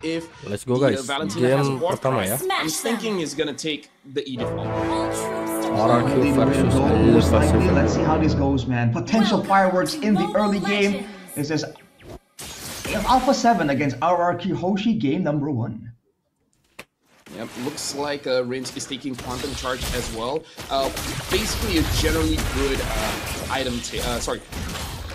if Let's go guys. Valentina has a Game war pertama cry, ya. I'm thinking is gonna take the Edith off. RRQ versus most likely. ALPHA7. Let's see how this goes, man. Potential fireworks in the early game. This is ALPHA7 against RRQ Hoshi, game number 1. Yep, looks like Rince is taking Quantum Charge as well. Basically a generally good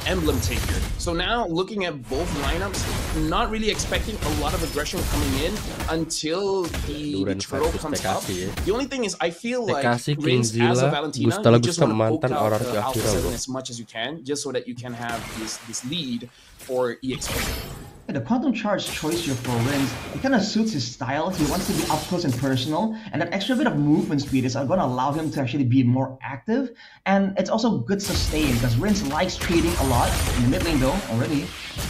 emblem taker. So now looking at both lineups, not really expecting a lot of aggression coming in until the turtle comes up. The only thing is I feel like Rince as a Valentina, you just want to poke out ALPHA7 as much as you can, just so that you can have this lead for EXP. The Quantum Charge choice here for Rince, it kind of suits his style. He wants to be up close and personal, and that extra bit of movement speed is going to allow him to actually be more active, and it's also good sustain because Rince likes trading a lot. In the mid lane though, already,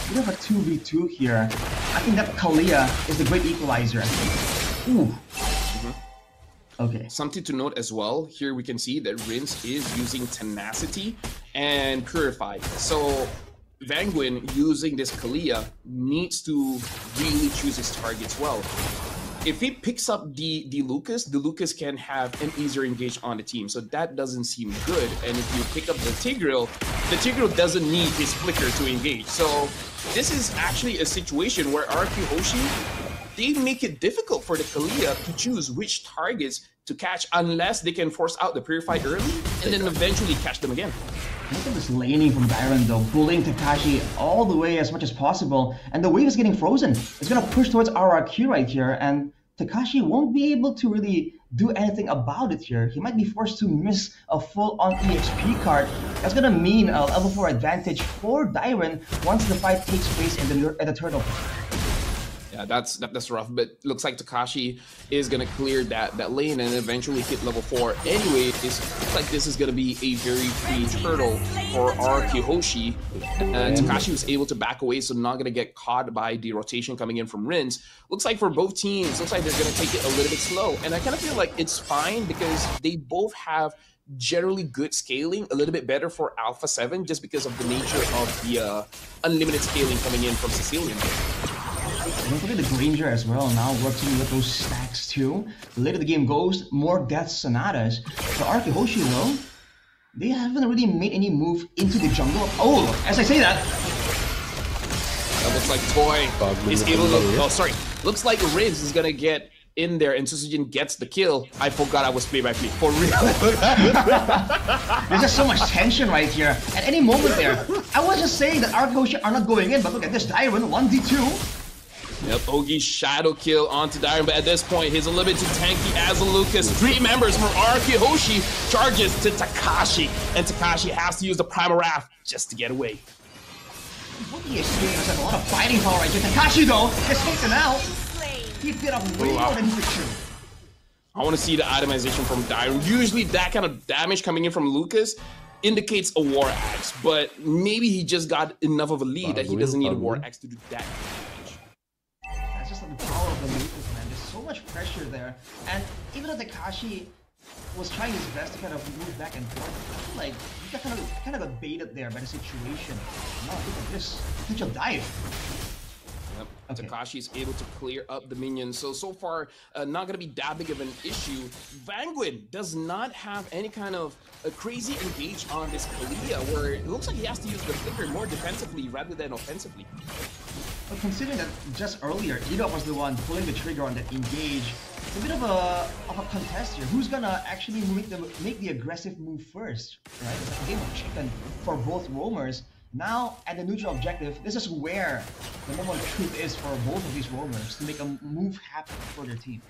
we have a 2v2 here. I think that Kalia is the great equalizer. Ooh. Okay. Something to note as well, here we can see that Rince is using Tenacity and Purify. So Vanguin using this Kalia needs to really choose his targets well. If he picks up the Lukas can have an easier engage on the team, so that doesn't seem good. And if you pick up the Tigreal doesn't need his flicker to engage. So this is actually a situation where RQ Hoshi, they make it difficult for the Kalia to choose which targets to catch unless they can force out the Purify early and then eventually catch them again. Look at this laning from Dairon though, bullying Takashi all the way as much as possible, and the wave is getting frozen. It's gonna push towards RRQ right here, and Takashi won't be able to really do anything about it here. He might be forced to miss a full-on EXP card. That's gonna mean a level 4 advantage for Dairon once the fight takes place in the turtle. Yeah, that's rough, but looks like Takashi is gonna clear that lane and eventually hit level 4. Anyway, it looks like this is gonna be a very free turtle for RQ Hoshi. Takashi was able to back away, so not gonna get caught by the rotation coming in from Rince. Looks like for both teams, looks like they're gonna take it a little bit slow, and I kind of feel like it's fine because they both have generally good scaling, a little bit better for ALPHA7 just because of the nature of the unlimited scaling coming in from Sicilian. Don't forget the Granger as well, now working with those stacks too. The later the game goes, more Death Sonatas. For RQ Hoshi though, they haven't really made any move into the jungle. Oh, as I say that, looks like Toy is able to, oh sorry, looks like Riz is gonna get in there and Sutsujin gets the kill. I forgot I was play-by-play, for real. There's just so much tension right here. At any moment there, I was just saying that RQ Hoshi are not going in, but look at this, Dairon, 1v2. Yep, Ogi shadow kill onto Dairon, but at this point, he's a little bit too tanky as a Lukas. 3 members from RQ Hoshi charges to Takashi, and Takashi has to use the Primal Wrath just to get away. Boogie is showing us a lot of fighting power right here. Takashi though, just takes him out. He did up way more than he could chew. I want to see the itemization from Dairon. Usually that kind of damage coming in from Lukas indicates a War Axe, but maybe he just got enough of a lead that he doesn't need a War Axe to do that. That's just like the power of the Lukas, man. There's so much pressure there. And even though Takashi was trying his best to kind of move back and forth, I feel like he got kind of got baited there by the situation. Now look at this potential dive. Yep. Okay. Takashi is able to clear up the minions. So far, not going to be that big of an issue. Vanguin does not have any kind of a crazy engage on this Kalia, where it looks like he has to use the flicker more defensively rather than offensively. But considering that just earlier, Edok was the one pulling the trigger on that engage, it's a bit of a contest here. Who's gonna actually make the aggressive move first, right? It's like a game of chicken for both roamers. Now, at the neutral objective, this is where the moment of truth is for both of these roamers to make a move happen for their team.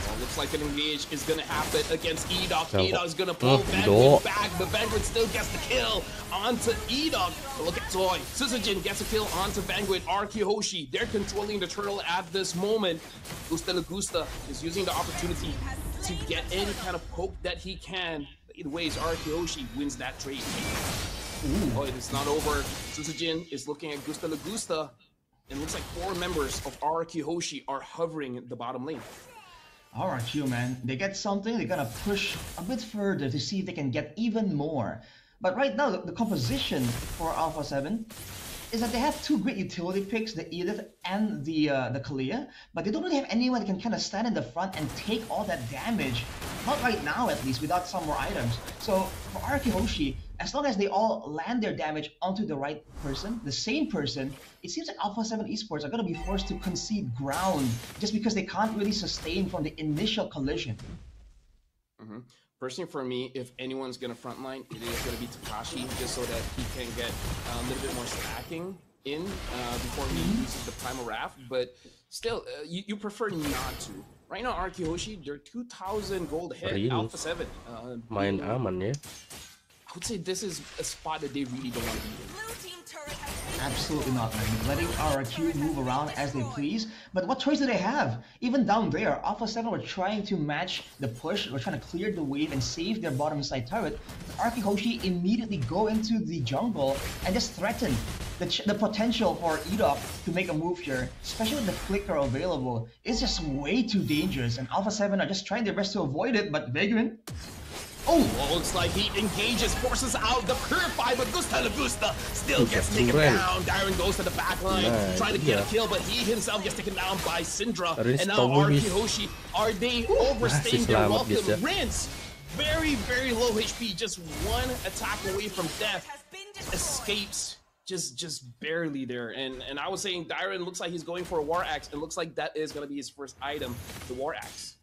Well, looks like an engage is going to happen against Edok. Edok is going to pull Vanguard back, but Vanguard still gets the kill onto Edok. But look at Toy. Sutsujin gets a kill onto Vanguard. RQ Hoshi, they're controlling the turtle at this moment. Gusta is using the opportunity to get any kind of poke that he can. Either way, RQ Hoshi wins that trade. Ooh. Oh, it's not over. Sutsujin is looking at Gusta, and it looks like 4 members of RQ Hoshi are hovering the bottom lane. RQ, man, they get something, they gotta push a bit further to see if they can get even more. But right now, the composition for ALPHA7, is that they have two great utility picks, the Edith and the Kalia, but they don't really have anyone that can kind of stand in the front and take all that damage. Not right now, at least, without some more items. So for RK Hoshi, as long as they all land their damage onto the right person, the same person, it seems like ALPHA7 Esports are going to be forced to concede ground just because they can't really sustain from the initial collision. Personally, for me, if anyone's going to frontline, it is going to be Takashi, just so that he can get a little bit more stacking in before he uses the Primal Wrath. But still, you prefer not to. Right now, RK Hoshi, they're 2,000 gold ahead, ALPHA7. Main aman ya. I would say this is a spot that they really don't want to be in. Absolutely not, man. Letting RRQ move around as they please. But what choice do they have? Even down there, ALPHA7 were trying to match the push. We're trying to clear the wave and save their bottom side turret. But RK Hoshi immediately go into the jungle and just threaten the potential for Edok to make a move here, especially with the flicker available. It's just way too dangerous, and ALPHA7 are just trying their best to avoid it, but Vagrant. Oh, looks like he engages, forces out the Purify, but Gusta still gets taken down. Dyron goes to the back line, trying to get a kill, but he himself gets taken down by Syndra. And now RK Hoshi, are they overstaying their welcome? Rinse, very, very low HP, just one attack away from death. Escapes, just barely there. And I was saying Dyron looks like he's going for a War Axe. It looks like that is going to be his first item, the War Axe.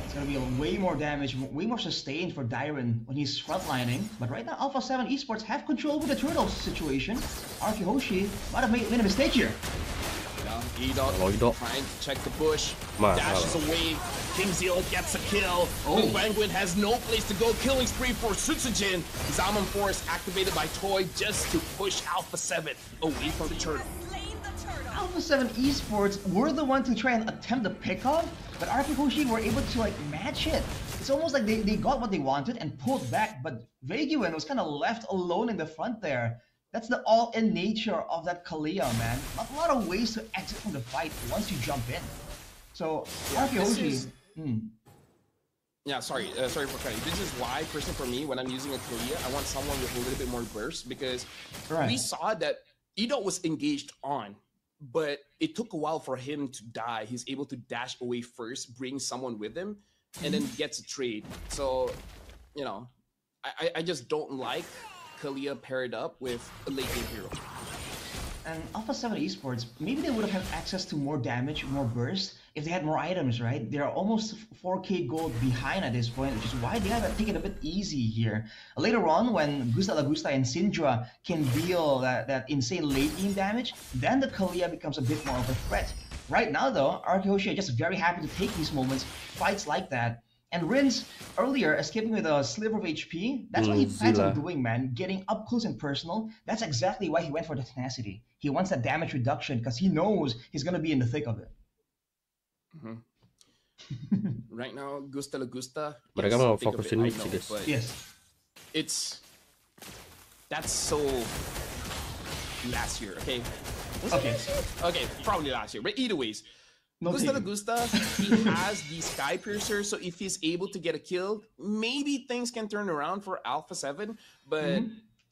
It's going to be way more damage, way more sustained for Dyron when he's frontlining. But right now, ALPHA7 Esports have control over the turtle situation. RK Hoshi might have made a mistake here. Edok trying to check the bush, dashes away. KingZeal gets a kill. Banget has no place to go. Killing spree for Sutsujin. Zaman Force activated by Toy just to push ALPHA7 away from the turtle. ALPHA7 Esports were the one to try and attempt the pickoff, but RK Hoshi were able to like match it. It's almost like they got what they wanted and pulled back, but Vaguin was kind of left alone in the front there. That's the all-in nature of that Kalia, man. Not a lot of ways to exit from the fight once you jump in. So RK Hoshi. Yeah, sorry for cutting. This is why, personally, for me, when I'm using a Kalia, I want someone with a little bit more burst, because we saw that Edok was engaged on, but it took a while for him to die. He's able to dash away first, bring someone with him, and then gets a trade. So, you know, I just don't like Kalia paired up with a late game hero. And ALPHA7 Esports, maybe they would have had access to more damage, more burst, if they had more items, right? They're almost 4k gold behind at this point, which is why they have to take it a bit easy here. Later on, when Gusta and Syndra can deal that insane late game damage, then the Kalia becomes a bit more of a threat. Right now, though, RK Hoshi are just very happy to take these moments, fights like that. And Rince, earlier, escaping with a sliver of HP, that's what he plans on doing, man. Getting up close and personal, that's exactly why he went for the tenacity. He wants that damage reduction because he knows he's going to be in the thick of it. Right now, Gusta. Mereka mau fokusin mid sih, guys. Yes. That's so last year, okay? Okay, probably last year. But either ways, Gusta, he has the Sky Piercer, so if he's able to get a kill, maybe things can turn around for ALPHA7, but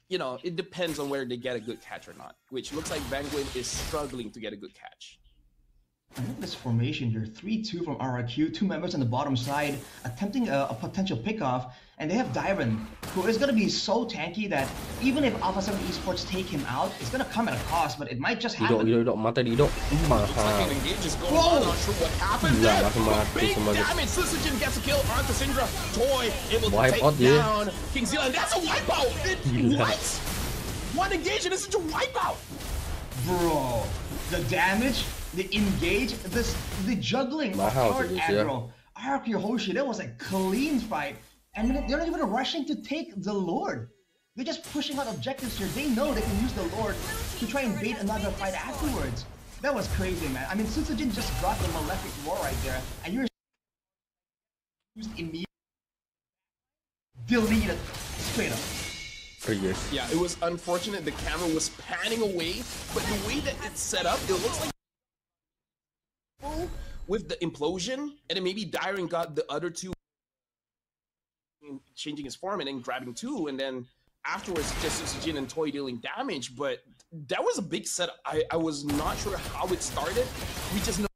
you know, it depends on whether they get a good catch or not, which looks like Banget is struggling to get a good catch. I think this formation here, 3-2 from RRQ, two members on the bottom side, attempting a potential pickoff, and they have Dyron, who is going to be so tanky that even if ALPHA7 Esports take him out, it's going to come at a cost, but it might just happen. Edok, mata di Edok. Mahal. Whoa! Not sure what happened there. Big damage. Sutsujin gets a kill onto Syndra. Toy able to take down KingZeal, and that's a wipeout! What? One engage and it's such a wipeout! Bro, the damage, the engage, the juggling of hard aggro. RK Hoshi, that was a clean fight. And they're not even rushing to take the Lord. They're just pushing out objectives here. They know they can use the Lord to try and bait another fight afterwards. That was crazy, man. I mean, Sutsujin just got the Malefic Roar right there, and you're immediately deleted straight up. Yeah, it was unfortunate the camera was panning away, but the way that it's set up, it looks like with the implosion, and then maybe Dyron got the other two changing his form and then grabbing two, and then afterwards, just Sutsujin and Toy dealing damage, but that was a big setup. I was not sure how it started. We just know.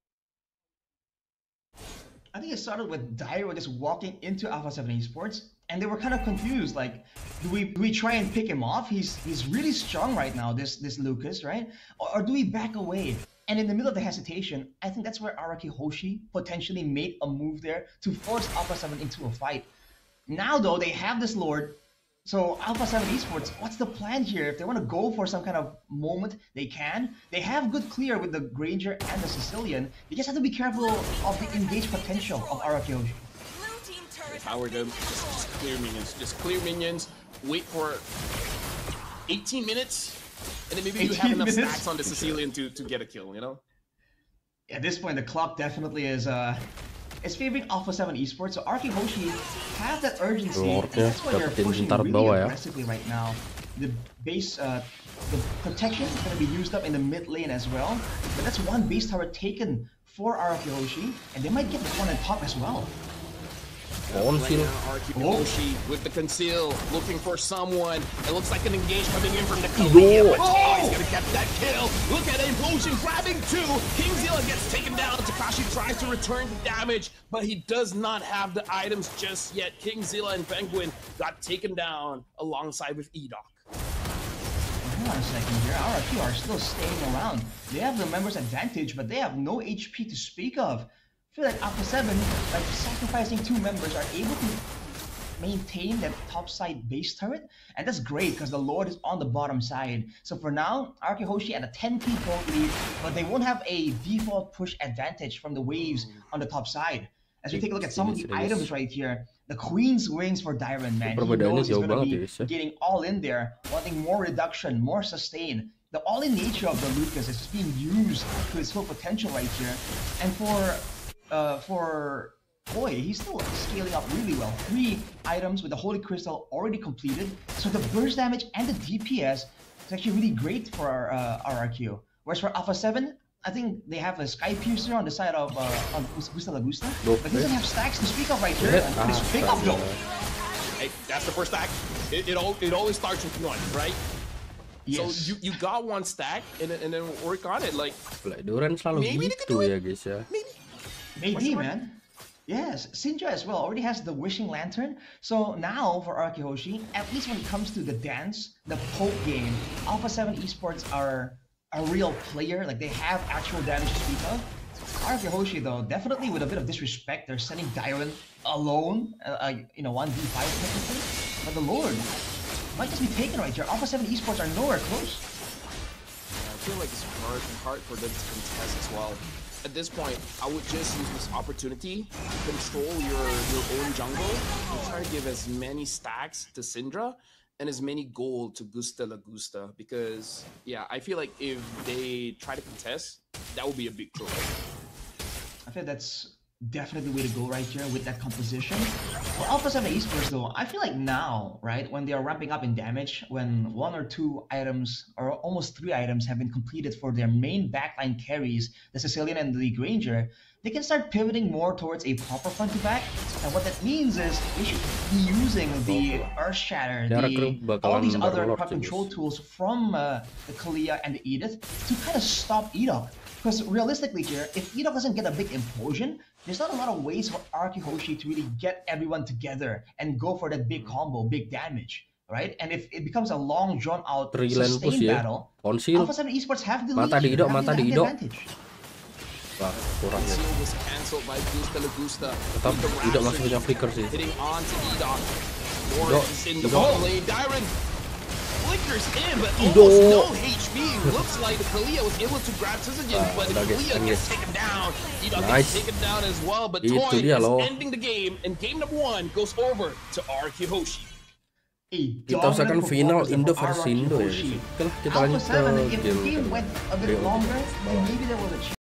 I think it started with Dyro just walking into ALPHA7 Esports, and they were kind of confused. Like, do we try and pick him off? He's really strong right now, this Lukas, right? Or do we back away? And in the middle of the hesitation, I think that's where Hoshi potentially made a move there to force ALPHA7 into a fight. Now though, they have this Lord. So ALPHA7 Esports, what's the plan here? If they want to go for some kind of moment, they can. They have good clear with the Granger and the Sicilian. They just have to be careful of the engaged potential of Hoshi. Power them, just clear minions. Just clear minions, wait for 18 minutes, and then maybe you have enough stacks on the Sicilian to get a kill, you know? At this point, the clock definitely is favoring ALPHA7 Esports, so Hoshi have that urgency. That's why they're pushing really aggressively right now. The base, the protection is going to be used up in the mid lane as well, but that's one base tower taken for Hoshi, and they might get this one on top as well. Hoshi with the conceal, looking for someone. It looks like an engage coming in from the Korea. Oh, he's gonna get that kill. Look at Implosion grabbing two. KingZilla gets taken down. Takashi tries to return the damage, but he does not have the items just yet. KingZilla and Penguin got taken down alongside with Edoc. Hold on a second here. RRQ are still staying around. They have the members advantage, but they have no HP to speak of. I feel like ALPHA7, like sacrificing two members, are able to maintain that top side base turret, and that's great because the Lord is on the bottom side. So for now, Hoshi at a 10k point lead, but they won't have a default push advantage from the waves on the top side. As we take a look at some of the items right here, the Queen's Wings for Dyron, man. He knows he's going to be getting all in there, wanting more reduction, more sustain. The all-in nature of the Lukas is just being used to its full potential right here. And for Toy, he's still scaling up really well. 3 items with the Holy Crystal already completed. So the burst damage and the DPS is actually really great for our RRQ. Whereas for ALPHA7, I think they have a Sky Piercer on the side of Gusta Lagusta, but he doesn't have stacks to speak of right here. Please pick up though. Hey, that's the first stack. It always starts with one, right? Yes. So you got one stack and then work on it. Like maybe they could do it. Guys, yeah. Maybe, man. Yes, Syndra as well already has the Wishing Lantern. So now for Hoshi, at least when it comes to the dance, the poke game, ALPHA7 Esports are a real player. Like they have actual damage to speak of. Hoshi though, definitely with a bit of disrespect, they're sending Dyron alone, 1v5 technically. But the Lord might just be taken right here. ALPHA7 Esports are nowhere close. Yeah, I feel like it's hard for them to contest as well. At this point, I would just use this opportunity to control your own jungle and try to give as many stacks to Syndra and as many gold to Gusta Lagusta, because yeah, I feel like if they try to contest, that would be a big trouble. I feel that's definitely the way to go right here with that composition. For ALPHA7 Esports though, I feel like now, right, when they are ramping up in damage, when 1 or 2 items, or almost 3 items have been completed for their main backline carries, the Sicilian and the Granger, they can start pivoting more towards a proper front to back. And what that means is they should be using the Earth Shatter, all these other crowd control tools from the Kalia and the Edith to kind of stop Edoc. Because realistically here, if Edoc doesn't get a big implosion, there's not a lot of ways for Hoshi to really get everyone together and go for that big combo, big damage, right? And if it becomes a long, drawn-out, sustained battle, ALPHA7 Esports have the advantage. Wah, kurang ya. Was cancelled by Gusta Lagusta. Tetap tidak masih punya flicker sih. Hitting on to Edoc. Morris in the bottom lane. Dyron flickers in, but almost no HP. Looks like the Kalia was able to grab Sutsujin, but the Kalia gets taken down. Edoc gets taken down as well, but Toy is ending the game, and game number 1 goes over to Hoshi. Kita usahakan final Indo versus Indo ya. Kita lanjut ke game.